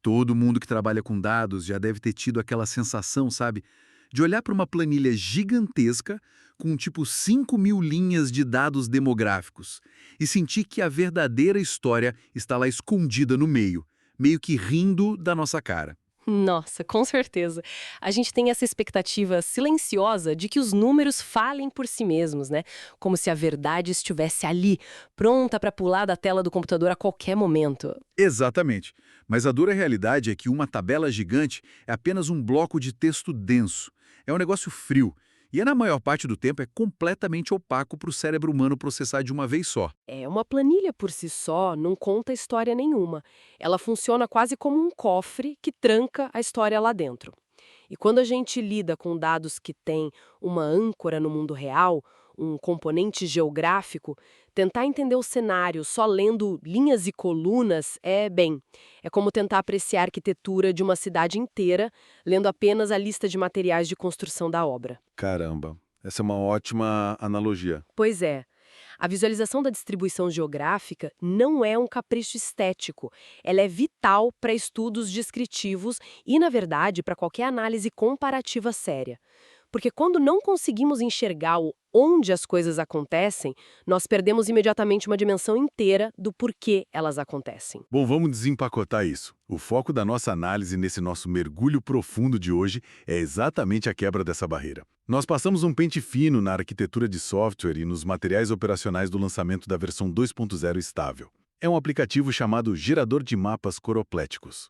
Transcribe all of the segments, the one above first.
Todo mundo que trabalha com dados já deve ter tido aquela sensação, sabe, de olhar para uma planilha gigantesca com tipo 5.000 linhas de dados demográficos e sentir que a verdadeira história está lá escondida no meio, meio que rindo da nossa cara. Nossa, com certeza. A gente tem essa expectativa silenciosa de que os números falem por si mesmos, né? Como se a verdade estivesse ali, pronta para pular da tela do computador a qualquer momento. Exatamente. Mas a dura realidade é que uma tabela gigante é apenas um bloco de texto denso. É um negócio frio. E na maior parte do tempo é completamente opaco para o cérebro humano processar de uma vez só. Uma planilha por si só não conta história nenhuma. Ela funciona quase como um cofre que tranca a história lá dentro. E quando a gente lida com dados que têm uma âncora no mundo real, um componente geográfico, tentar entender o cenário só lendo linhas e colunas é como tentar apreciar a arquitetura de uma cidade inteira, lendo apenas a lista de materiais de construção da obra. Caramba, essa é uma ótima analogia. Pois é. A visualização da distribuição geográfica não é um capricho estético. Ela é vital para estudos descritivos e, na verdade, para qualquer análise comparativa séria. Porque quando não conseguimos enxergar onde as coisas acontecem, nós perdemos imediatamente uma dimensão inteira do porquê elas acontecem. Bom, vamos desempacotar isso. O foco da nossa análise nesse nosso mergulho profundo de hoje é exatamente a quebra dessa barreira. Nós passamos um pente fino na arquitetura de software e nos materiais operacionais do lançamento da versão 2.0 estável. É um aplicativo chamado Gerador de Mapas Coropléticos.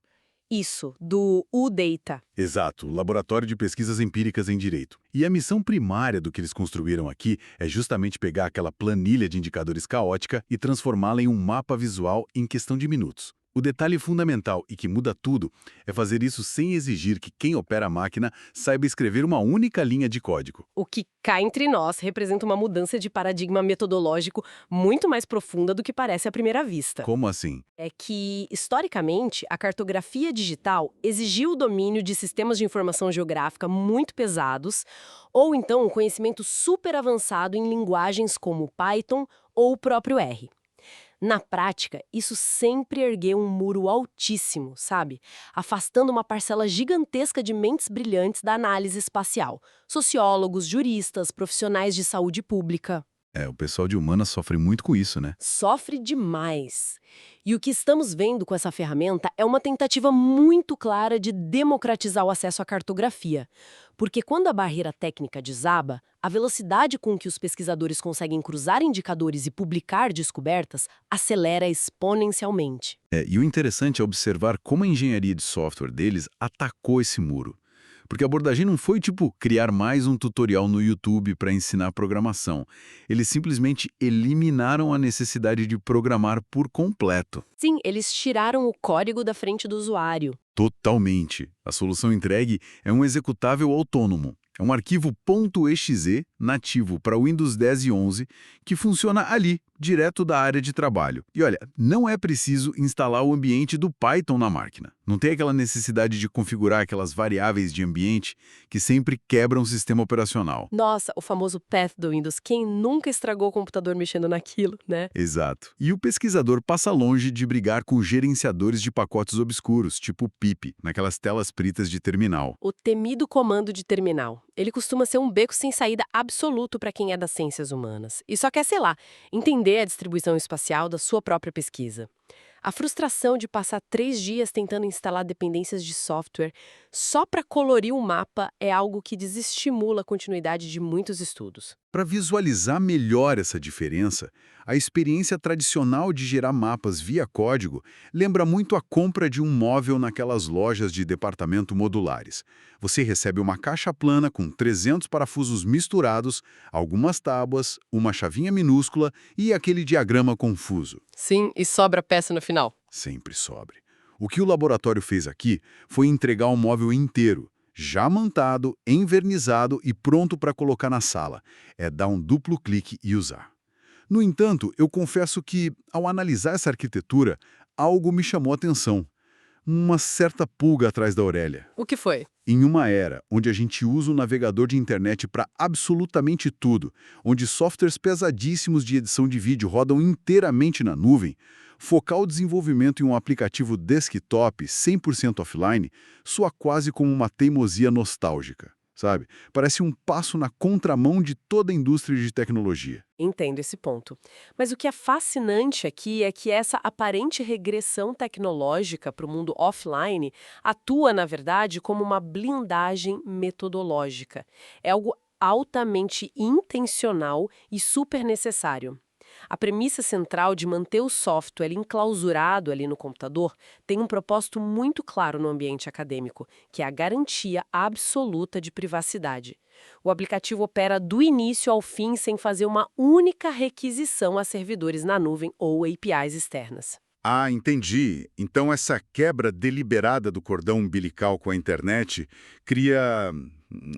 Isso, do U-Data. Exato, Laboratório de Pesquisas Empíricas em Direito. E a missão primária do que eles construíram aqui é justamente pegar aquela planilha de indicadores caótica e transformá-la em um mapa visual em questão de minutos. O detalhe fundamental e que muda tudo é fazer isso sem exigir que quem opera a máquina saiba escrever uma única linha de código. O que cá entre nós representa uma mudança de paradigma metodológico muito mais profunda do que parece à primeira vista. Como assim? É que, historicamente, a cartografia digital exigiu o domínio de sistemas de informação geográfica muito pesados ou então um conhecimento super avançado em linguagens como Python ou o próprio R. Na prática, isso sempre ergueu um muro altíssimo, sabe? Afastando uma parcela gigantesca de mentes brilhantes da análise espacial. Sociólogos, juristas, profissionais de saúde pública. O pessoal de humanas sofre muito com isso, né? Sofre demais. E o que estamos vendo com essa ferramenta é uma tentativa muito clara de democratizar o acesso à cartografia. Porque quando a barreira técnica desaba, a velocidade com que os pesquisadores conseguem cruzar indicadores e publicar descobertas acelera exponencialmente. E o interessante é observar como a engenharia de software deles atacou esse muro. Porque a abordagem não foi, tipo, criar mais um tutorial no YouTube para ensinar programação. Eles simplesmente eliminaram a necessidade de programar por completo. Sim, eles tiraram o código da frente do usuário. Totalmente. A solução entregue é um executável autônomo. É um arquivo .exe nativo para Windows 10 e 11 que funciona ali, direto da área de trabalho. E olha, não é preciso instalar o ambiente do Python na máquina. Não tem aquela necessidade de configurar aquelas variáveis de ambiente que sempre quebram o sistema operacional. Nossa, o famoso path do Windows. Quem nunca estragou o computador mexendo naquilo, né? Exato. E o pesquisador passa longe de brigar com gerenciadores de pacotes obscuros, tipo pip, naquelas telas pretas de terminal. O temido comando de terminal. Ele costuma ser um beco sem saída absoluto para quem é das ciências humanas. E só quer, sei lá, entender a distribuição espacial da sua própria pesquisa. A frustração de passar 3 dias tentando instalar dependências de software só para colorir o mapa é algo que desestimula a continuidade de muitos estudos. Para visualizar melhor essa diferença, a experiência tradicional de gerar mapas via código lembra muito a compra de um móvel naquelas lojas de departamento modulares. Você recebe uma caixa plana com 300 parafusos misturados, algumas tábuas, uma chavinha minúscula e aquele diagrama confuso. Sim, e sobra peça no final. Sempre sobre. O que o laboratório fez aqui foi entregar o móvel inteiro, já montado, envernizado e pronto para colocar na sala. É dar um duplo clique e usar. No entanto, eu confesso que, ao analisar essa arquitetura, algo me chamou a atenção. Uma certa pulga atrás da orelha. O que foi? Em uma era onde a gente usa o navegador de internet para absolutamente tudo, onde softwares pesadíssimos de edição de vídeo rodam inteiramente na nuvem, Focar o desenvolvimento em um aplicativo desktop 100% offline soa quase como uma teimosia nostálgica, sabe? Parece um passo na contramão de toda a indústria de tecnologia. Entendo esse ponto. Mas o que é fascinante aqui é que essa aparente regressão tecnológica para o mundo offline atua, na verdade, como uma blindagem metodológica. É algo altamente intencional e super necessário. A premissa central de manter o software enclausurado ali no computador tem um propósito muito claro no ambiente acadêmico, que é a garantia absoluta de privacidade. O aplicativo opera do início ao fim sem fazer uma única requisição a servidores na nuvem ou APIs externas. Ah, entendi. Então essa quebra deliberada do cordão umbilical com a internet cria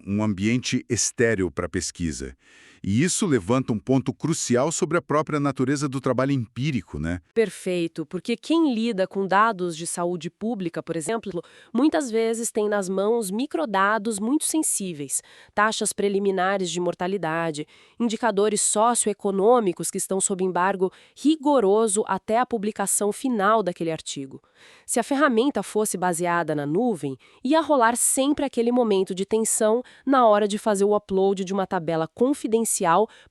um ambiente estéril para a pesquisa. E isso levanta um ponto crucial sobre a própria natureza do trabalho empírico, né? Perfeito, porque quem lida com dados de saúde pública, por exemplo, muitas vezes tem nas mãos microdados muito sensíveis, taxas preliminares de mortalidade, indicadores socioeconômicos que estão sob embargo rigoroso até a publicação final daquele artigo. Se a ferramenta fosse baseada na nuvem, ia rolar sempre aquele momento de tensão na hora de fazer o upload de uma tabela confidencial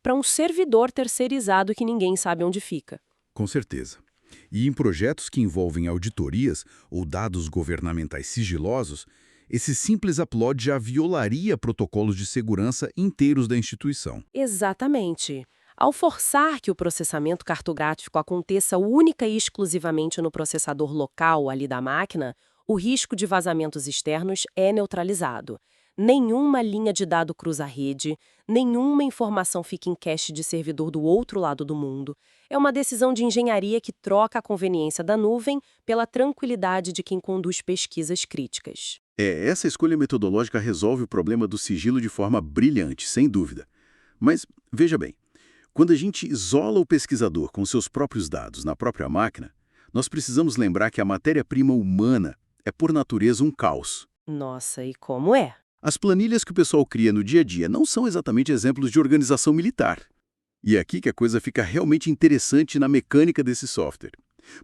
para um servidor terceirizado que ninguém sabe onde fica. Com certeza. E em projetos que envolvem auditorias ou dados governamentais sigilosos, esse simples upload já violaria protocolos de segurança inteiros da instituição. Exatamente. Ao forçar que o processamento cartográfico aconteça única e exclusivamente no processador local ali da máquina, o risco de vazamentos externos é neutralizado. Nenhuma linha de dado cruza a rede, nenhuma informação fica em cache de servidor do outro lado do mundo. É uma decisão de engenharia que troca a conveniência da nuvem pela tranquilidade de quem conduz pesquisas críticas. Essa escolha metodológica resolve o problema do sigilo de forma brilhante, sem dúvida. Mas, veja bem, quando a gente isola o pesquisador com seus próprios dados na própria máquina, nós precisamos lembrar que a matéria-prima humana é, por natureza, um caos. Nossa, e como é? As planilhas que o pessoal cria no dia a dia não são exatamente exemplos de organização militar. E é aqui que a coisa fica realmente interessante na mecânica desse software.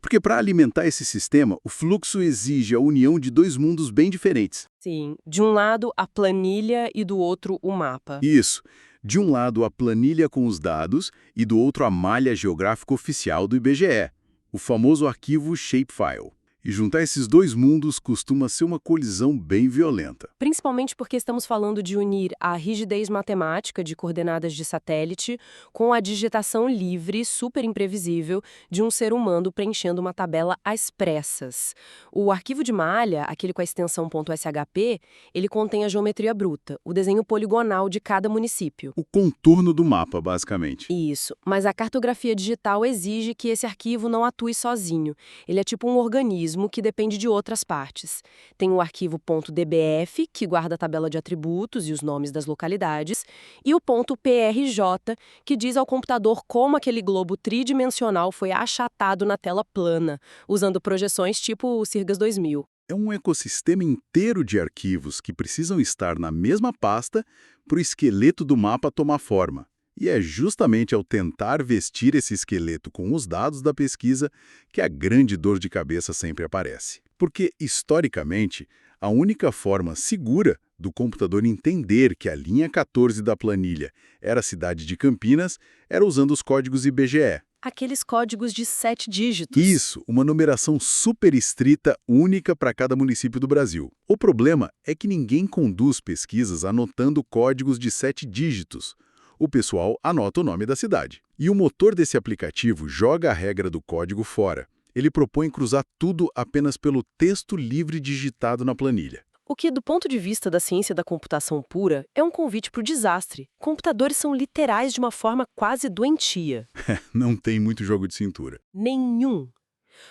Porque para alimentar esse sistema, o fluxo exige a união de dois mundos bem diferentes. Sim, de um lado a planilha e do outro o mapa. Isso. De um lado a planilha com os dados e do outro a malha geográfica oficial do IBGE, o famoso arquivo Shapefile. E juntar esses dois mundos costuma ser uma colisão bem violenta. Principalmente porque estamos falando de unir a rigidez matemática de coordenadas de satélite com a digitação livre, super imprevisível, de um ser humano preenchendo uma tabela às pressas. O arquivo de malha, aquele com a extensão .shp, ele contém a geometria bruta, o desenho poligonal de cada município. O contorno do mapa, basicamente. Isso, mas a cartografia digital exige que esse arquivo não atue sozinho. Ele é tipo um organismo que depende de outras partes. Tem o arquivo .dbf, que guarda a tabela de atributos e os nomes das localidades, e o .prj, que diz ao computador como aquele globo tridimensional foi achatado na tela plana, usando projeções tipo o Sirgas 2000. É um ecossistema inteiro de arquivos que precisam estar na mesma pasta para o esqueleto do mapa tomar forma. E é justamente ao tentar vestir esse esqueleto com os dados da pesquisa que a grande dor de cabeça sempre aparece. Porque, historicamente, a única forma segura do computador entender que a linha 14 da planilha era a cidade de Campinas era usando os códigos IBGE. Aqueles códigos de 7 dígitos. Isso, uma numeração super estrita, única para cada município do Brasil. O problema é que ninguém conduz pesquisas anotando códigos de 7 dígitos. O pessoal anota o nome da cidade. E o motor desse aplicativo joga a regra do código fora. Ele propõe cruzar tudo apenas pelo texto livre digitado na planilha. O que, do ponto de vista da ciência da computação pura, é um convite para o desastre. Computadores são literais de uma forma quase doentia. Não tem muito jogo de cintura. Nenhum.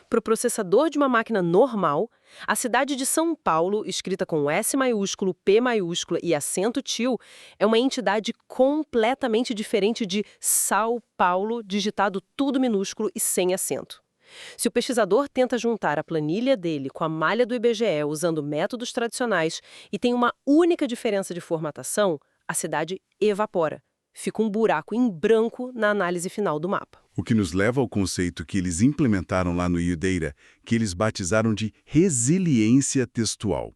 Para o processador de uma máquina normal, a cidade de São Paulo, escrita com S maiúsculo, P maiúscula e acento tio, é uma entidade completamente diferente de São Paulo, digitado tudo minúsculo e sem acento. Se o pesquisador tenta juntar a planilha dele com a malha do IBGE usando métodos tradicionais e tem uma única diferença de formatação, a cidade evapora. Fica um buraco em branco na análise final do mapa. O que nos leva ao conceito que eles implementaram lá no UData, que eles batizaram de resiliência textual.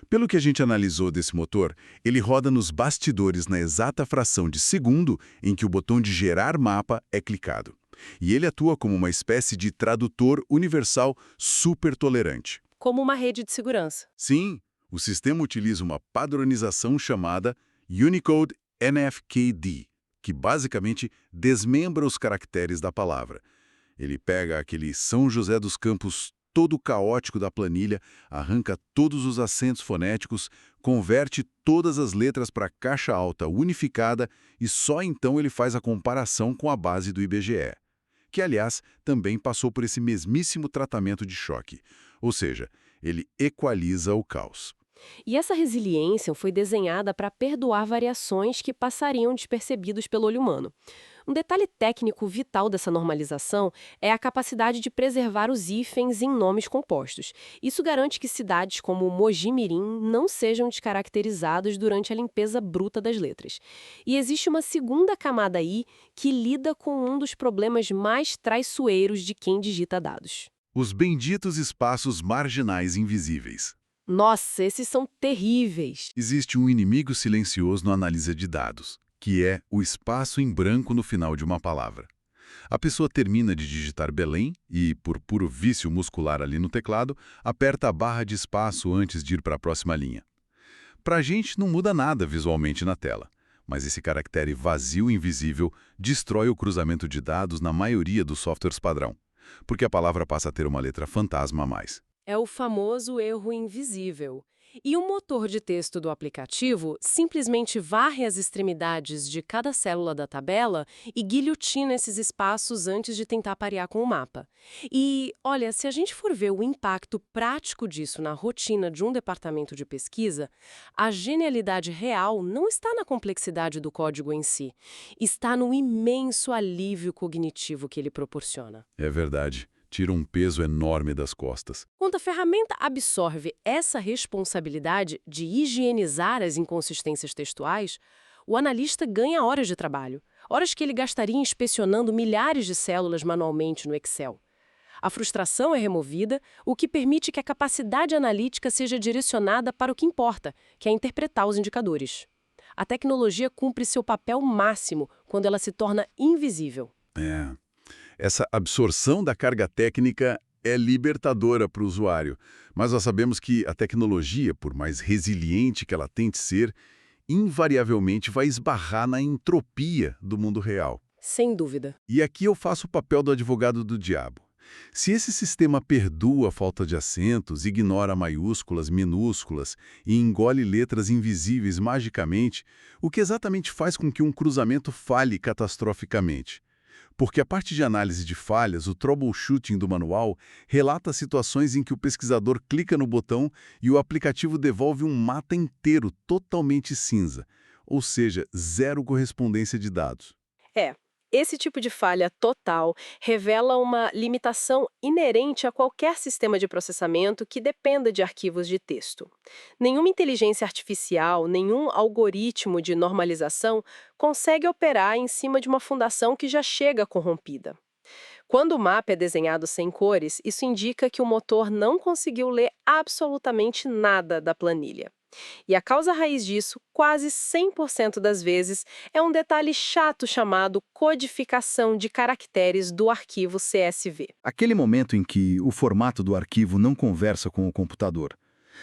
Pelo que a gente analisou desse motor, ele roda nos bastidores na exata fração de segundo em que o botão de gerar mapa é clicado. E ele atua como uma espécie de tradutor universal super tolerante. Como uma rede de segurança. Sim, o sistema utiliza uma padronização chamada Unicode NFKD, que basicamente desmembra os caracteres da palavra. Ele pega aquele São José dos Campos todo caótico da planilha, arranca todos os acentos fonéticos, converte todas as letras para caixa alta unificada e só então ele faz a comparação com a base do IBGE, que, aliás, também passou por esse mesmíssimo tratamento de choque. Ou seja, ele equaliza o caos. E essa resiliência foi desenhada para perdoar variações que passariam despercebidos pelo olho humano. Um detalhe técnico vital dessa normalização é a capacidade de preservar os hífens em nomes compostos. Isso garante que cidades como Mogi Mirim não sejam descaracterizadas durante a limpeza bruta das letras. E existe uma segunda camada aí que lida com um dos problemas mais traiçoeiros de quem digita dados. Os benditos espaços marginais invisíveis. Nossa, esses são terríveis. Existe um inimigo silencioso na análise de dados, que é o espaço em branco no final de uma palavra. A pessoa termina de digitar Belém e, por puro vício muscular ali no teclado, aperta a barra de espaço antes de ir para a próxima linha. Para a gente não muda nada visualmente na tela, mas esse caractere vazio e invisível destrói o cruzamento de dados na maioria dos softwares padrão, porque a palavra passa a ter uma letra fantasma a mais. É o famoso erro invisível. E o motor de texto do aplicativo simplesmente varre as extremidades de cada célula da tabela e guilhotina esses espaços antes de tentar parear com o mapa. E, olha, se a gente for ver o impacto prático disso na rotina de um departamento de pesquisa, a genialidade real não está na complexidade do código em si, está no imenso alívio cognitivo que ele proporciona. É verdade. Tira um peso enorme das costas. Quando a ferramenta absorve essa responsabilidade de higienizar as inconsistências textuais, o analista ganha horas de trabalho, horas que ele gastaria inspecionando milhares de células manualmente no Excel. A frustração é removida, o que permite que a capacidade analítica seja direcionada para o que importa, que é interpretar os indicadores. A tecnologia cumpre seu papel máximo quando ela se torna invisível. Essa absorção da carga técnica é libertadora para o usuário, mas nós sabemos que a tecnologia, por mais resiliente que ela tente ser, invariavelmente vai esbarrar na entropia do mundo real. Sem dúvida. E aqui eu faço o papel do advogado do diabo. Se esse sistema perdoa a falta de acentos, ignora maiúsculas, minúsculas e engole letras invisíveis magicamente, o que exatamente faz com que um cruzamento falhe catastroficamente? Porque a parte de análise de falhas, o troubleshooting do manual, relata situações em que o pesquisador clica no botão e o aplicativo devolve um mapa inteiro totalmente cinza, ou seja, zero correspondência de dados. Esse tipo de falha total revela uma limitação inerente a qualquer sistema de processamento que dependa de arquivos de texto. Nenhuma inteligência artificial, nenhum algoritmo de normalização consegue operar em cima de uma fundação que já chega corrompida. Quando o mapa é desenhado sem cores, isso indica que o motor não conseguiu ler absolutamente nada da planilha. E a causa raiz disso, quase 100% das vezes, é um detalhe chato chamado codificação de caracteres do arquivo CSV. Aquele momento em que o formato do arquivo não conversa com o computador.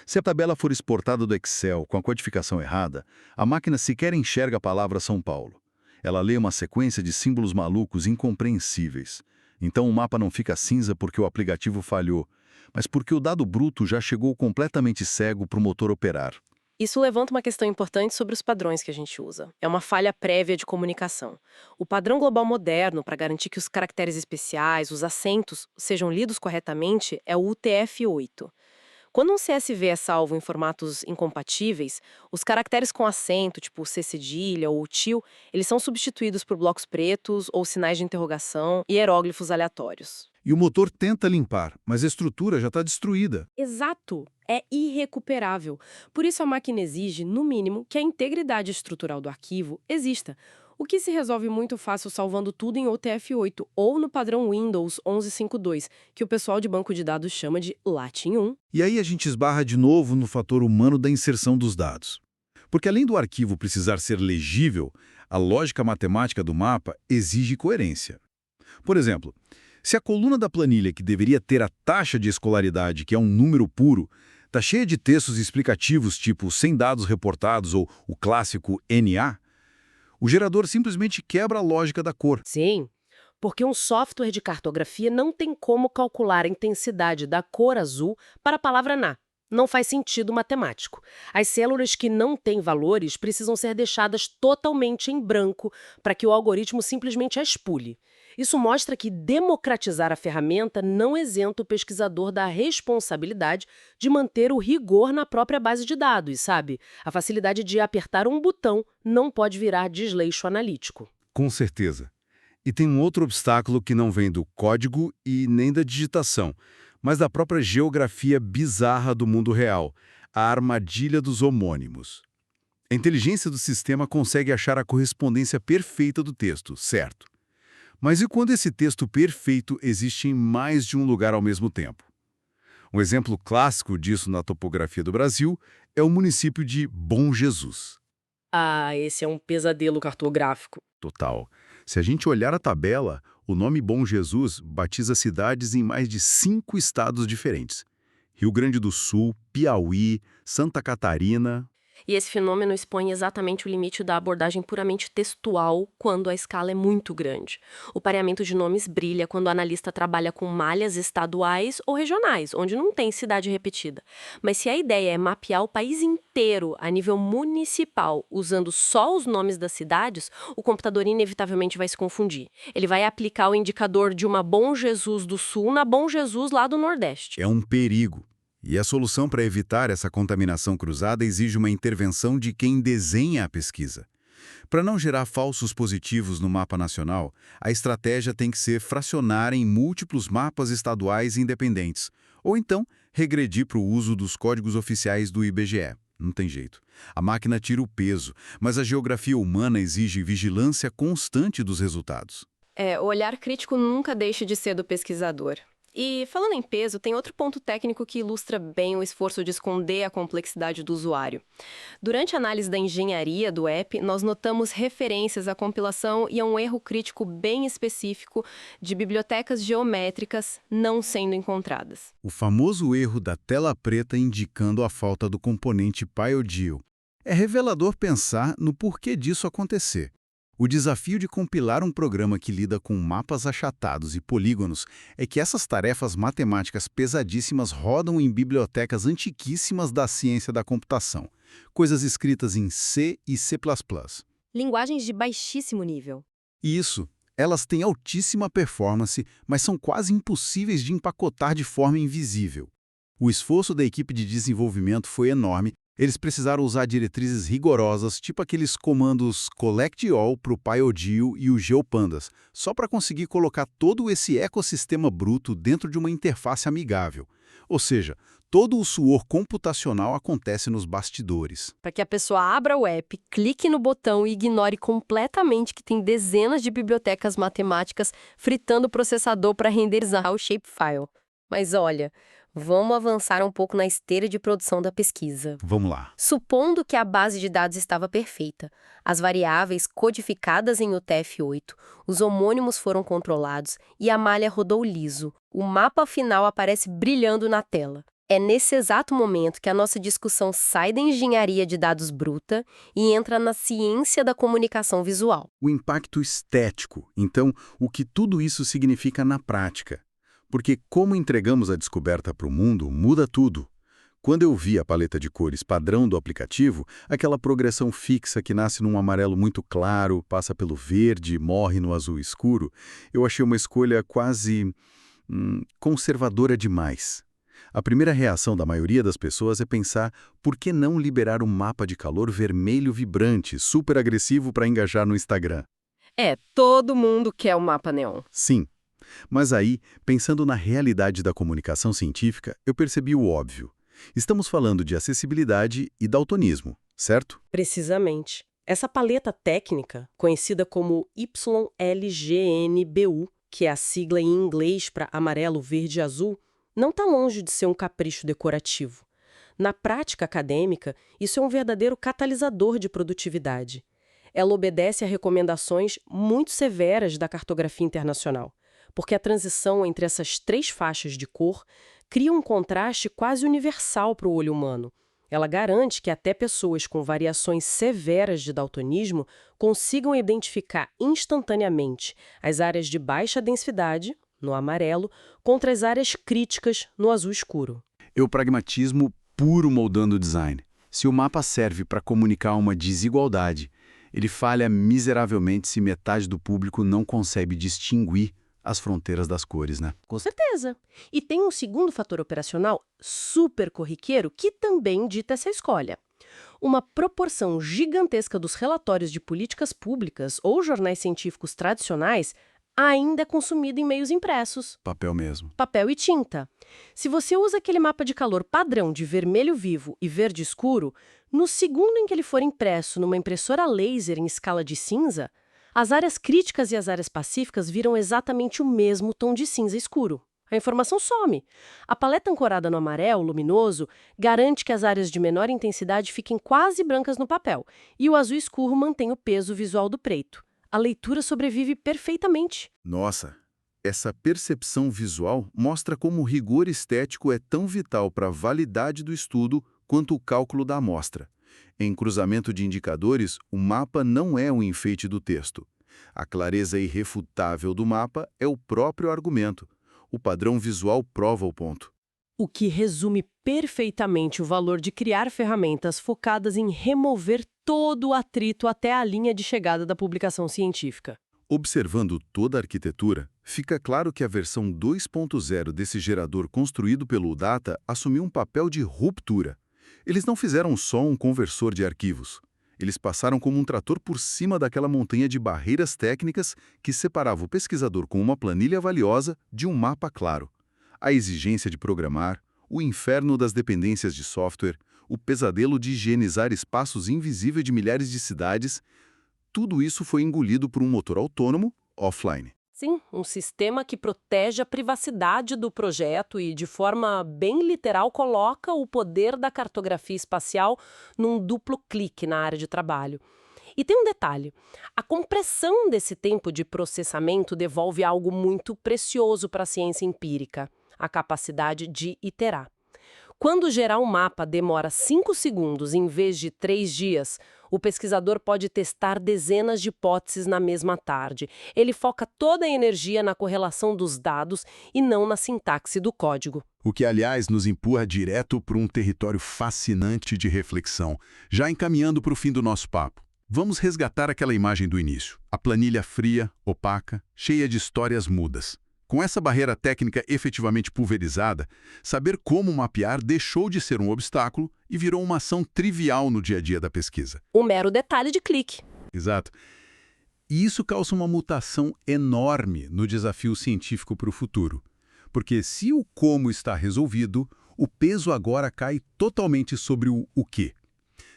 Se a tabela for exportada do Excel com a codificação errada, a máquina sequer enxerga a palavra São Paulo. Ela lê uma sequência de símbolos malucos incompreensíveis. Então o mapa não fica cinza porque o aplicativo falhou, mas porque o dado bruto já chegou completamente cego para o motor operar. Isso levanta uma questão importante sobre os padrões que a gente usa. É uma falha prévia de comunicação. O padrão global moderno, para garantir que os caracteres especiais, os acentos, sejam lidos corretamente, é o UTF-8. Quando um CSV é salvo em formatos incompatíveis, os caracteres com acento, tipo C cedilha ou til, eles são substituídos por blocos pretos ou sinais de interrogação e hieróglifos aleatórios. E o motor tenta limpar, mas a estrutura já está destruída. Exato! É irrecuperável. Por isso a máquina exige, no mínimo, que a integridade estrutural do arquivo exista, o que se resolve muito fácil salvando tudo em UTF-8 ou no padrão Windows 11.5.2, que o pessoal de banco de dados chama de Latin 1. E aí a gente esbarra de novo no fator humano da inserção dos dados. Porque além do arquivo precisar ser legível, a lógica matemática do mapa exige coerência. Por exemplo, se a coluna da planilha que deveria ter a taxa de escolaridade, que é um número puro, está cheia de textos explicativos tipo sem dados reportados ou o clássico NA, o gerador simplesmente quebra a lógica da cor. Sim, porque um software de cartografia não tem como calcular a intensidade da cor azul para a palavra na. Não faz sentido matemático. As células que não têm valores precisam ser deixadas totalmente em branco para que o algoritmo simplesmente as pule. Isso mostra que democratizar a ferramenta não isenta o pesquisador da responsabilidade de manter o rigor na própria base de dados, sabe? A facilidade de apertar um botão não pode virar desleixo analítico. Com certeza. E tem um outro obstáculo que não vem do código e nem da digitação, mas da própria geografia bizarra do mundo real, a armadilha dos homônimos. A inteligência do sistema consegue achar a correspondência perfeita do texto, certo? Mas e quando esse texto perfeito existe em mais de um lugar ao mesmo tempo? Um exemplo clássico disso na topografia do Brasil é o município de Bom Jesus. Ah, esse é um pesadelo cartográfico. Total. Se a gente olhar a tabela, o nome Bom Jesus batiza cidades em mais de 5 estados diferentes. Rio Grande do Sul, Piauí, Santa Catarina. E esse fenômeno expõe exatamente o limite da abordagem puramente textual quando a escala é muito grande. O pareamento de nomes brilha quando o analista trabalha com malhas estaduais ou regionais, onde não tem cidade repetida. Mas se a ideia é mapear o país inteiro a nível municipal, usando só os nomes das cidades, o computador inevitavelmente vai se confundir. Ele vai aplicar o indicador de uma Bom Jesus do Sul na Bom Jesus lá do Nordeste. É um perigo. E a solução para evitar essa contaminação cruzada exige uma intervenção de quem desenha a pesquisa. Para não gerar falsos positivos no mapa nacional, a estratégia tem que ser fracionar em múltiplos mapas estaduais independentes, ou então regredir para o uso dos códigos oficiais do IBGE. Não tem jeito. A máquina tira o peso, mas a geografia humana exige vigilância constante dos resultados. O olhar crítico nunca deixa de ser do pesquisador. E, falando em peso, tem outro ponto técnico que ilustra bem o esforço de esconder a complexidade do usuário. Durante a análise da engenharia do app, nós notamos referências à compilação e a um erro crítico bem específico de bibliotecas geométricas não sendo encontradas. O famoso erro da tela preta indicando a falta do componente PyODIL. É revelador pensar no porquê disso acontecer. O desafio de compilar um programa que lida com mapas achatados e polígonos é que essas tarefas matemáticas pesadíssimas rodam em bibliotecas antiquíssimas da ciência da computação, coisas escritas em C e C++. Linguagens de baixíssimo nível. Isso, elas têm altíssima performance, mas são quase impossíveis de empacotar de forma invisível. O esforço da equipe de desenvolvimento foi enorme. Eles precisaram usar diretrizes rigorosas, tipo aqueles comandos collect all para o PyODIL e o GeoPandas, só para conseguir colocar todo esse ecossistema bruto dentro de uma interface amigável. Ou seja, todo o suor computacional acontece nos bastidores. Para que a pessoa abra o app, clique no botão e ignore completamente que tem dezenas de bibliotecas matemáticas fritando o processador para renderizar o shapefile. Mas olha, vamos avançar um pouco na esteira de produção da pesquisa. Vamos lá. Supondo que a base de dados estava perfeita, as variáveis codificadas em UTF-8, os homônimos foram controlados e a malha rodou liso, o mapa final aparece brilhando na tela. É nesse exato momento que a nossa discussão sai da engenharia de dados bruta e entra na ciência da comunicação visual. O impacto estético. Então, o que tudo isso significa na prática? Porque como entregamos a descoberta para o mundo, muda tudo. Quando eu vi a paleta de cores padrão do aplicativo, aquela progressão fixa que nasce num amarelo muito claro, passa pelo verde e morre no azul escuro, eu achei uma escolha quase conservadora demais. A primeira reação da maioria das pessoas é pensar por que não liberar um mapa de calor vermelho vibrante, super agressivo para engajar no Instagram. Todo mundo quer o mapa neon. Sim. Mas aí, pensando na realidade da comunicação científica, eu percebi o óbvio. Estamos falando de acessibilidade e daltonismo, certo? Precisamente. Essa paleta técnica, conhecida como YLGNBU, que é a sigla em inglês para amarelo, verde e azul, não está longe de ser um capricho decorativo. Na prática acadêmica, isso é um verdadeiro catalisador de produtividade. Ela obedece a recomendações muito severas da cartografia internacional, porque a transição entre essas 3 faixas de cor cria um contraste quase universal para o olho humano. Ela garante que até pessoas com variações severas de daltonismo consigam identificar instantaneamente as áreas de baixa densidade, no amarelo, contra as áreas críticas, no azul escuro. É o pragmatismo puro moldando o design. Se o mapa serve para comunicar uma desigualdade, ele falha miseravelmente se metade do público não consegue distinguir as fronteiras das cores, né? Com certeza. E tem um segundo fator operacional super corriqueiro que também dita essa escolha. Uma proporção gigantesca dos relatórios de políticas públicas ou jornais científicos tradicionais ainda é consumida em meios impressos. Papel mesmo. Papel e tinta. Se você usa aquele mapa de calor padrão de vermelho vivo e verde escuro, no segundo em que ele for impresso numa impressora laser em escala de cinza, as áreas críticas e as áreas pacíficas viram exatamente o mesmo tom de cinza escuro. A informação some. A paleta ancorada no amarelo luminoso garante que as áreas de menor intensidade fiquem quase brancas no papel, e o azul escuro mantém o peso visual do preto. A leitura sobrevive perfeitamente. Nossa, essa percepção visual mostra como o rigor estético é tão vital para a validade do estudo quanto o cálculo da amostra. Em cruzamento de indicadores, o mapa não é um enfeite do texto. A clareza irrefutável do mapa é o próprio argumento. O padrão visual prova o ponto. O que resume perfeitamente o valor de criar ferramentas focadas em remover todo o atrito até a linha de chegada da publicação científica. Observando toda a arquitetura, fica claro que a versão 2.0 desse gerador construído pelo UDATA assumiu um papel de ruptura. Eles não fizeram só um conversor de arquivos. Eles passaram como um trator por cima daquela montanha de barreiras técnicas que separava o pesquisador com uma planilha valiosa de um mapa claro. A exigência de programar, o inferno das dependências de software, o pesadelo de higienizar espaços invisíveis de milhares de cidades, tudo isso foi engolido por um motor autônomo offline. Sim, um sistema que protege a privacidade do projeto e, de forma bem literal, coloca o poder da cartografia espacial num duplo clique na área de trabalho. E tem um detalhe: a compressão desse tempo de processamento devolve algo muito precioso para a ciência empírica, a capacidade de iterar. Quando gerar um mapa demora 5 segundos em vez de 3 dias, o pesquisador pode testar dezenas de hipóteses na mesma tarde. Ele foca toda a energia na correlação dos dados e não na sintaxe do código. O que, aliás, nos empurra direto para um território fascinante de reflexão, já encaminhando para o fim do nosso papo. Vamos resgatar aquela imagem do início. A planilha fria, opaca, cheia de histórias mudas. Com essa barreira técnica efetivamente pulverizada, saber como mapear deixou de ser um obstáculo e virou uma ação trivial no dia a dia da pesquisa. Um mero detalhe de clique. Exato. E isso causa uma mutação enorme no desafio científico para o futuro. Porque se o como está resolvido, o peso agora cai totalmente sobre o quê.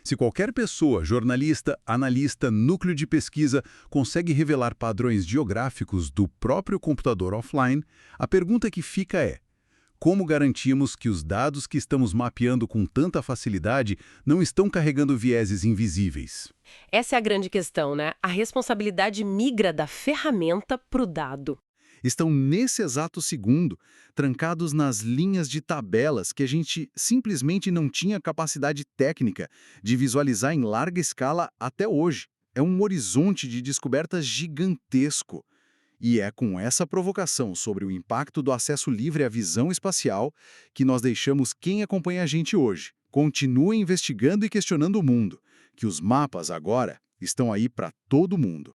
Se qualquer pessoa, jornalista, analista, núcleo de pesquisa, consegue revelar padrões geográficos do próprio computador offline, a pergunta que fica é: como garantimos que os dados que estamos mapeando com tanta facilidade não estão carregando vieses invisíveis? Essa é a grande questão, né? A responsabilidade migra da ferramenta para o dado. Estão nesse exato segundo, trancados nas linhas de tabelas que a gente simplesmente não tinha capacidade técnica de visualizar em larga escala até hoje. É um horizonte de descoberta gigantesco. E é com essa provocação sobre o impacto do acesso livre à visão espacial que nós deixamos quem acompanha a gente hoje. Continue investigando e questionando o mundo, que os mapas agora estão aí para todo mundo.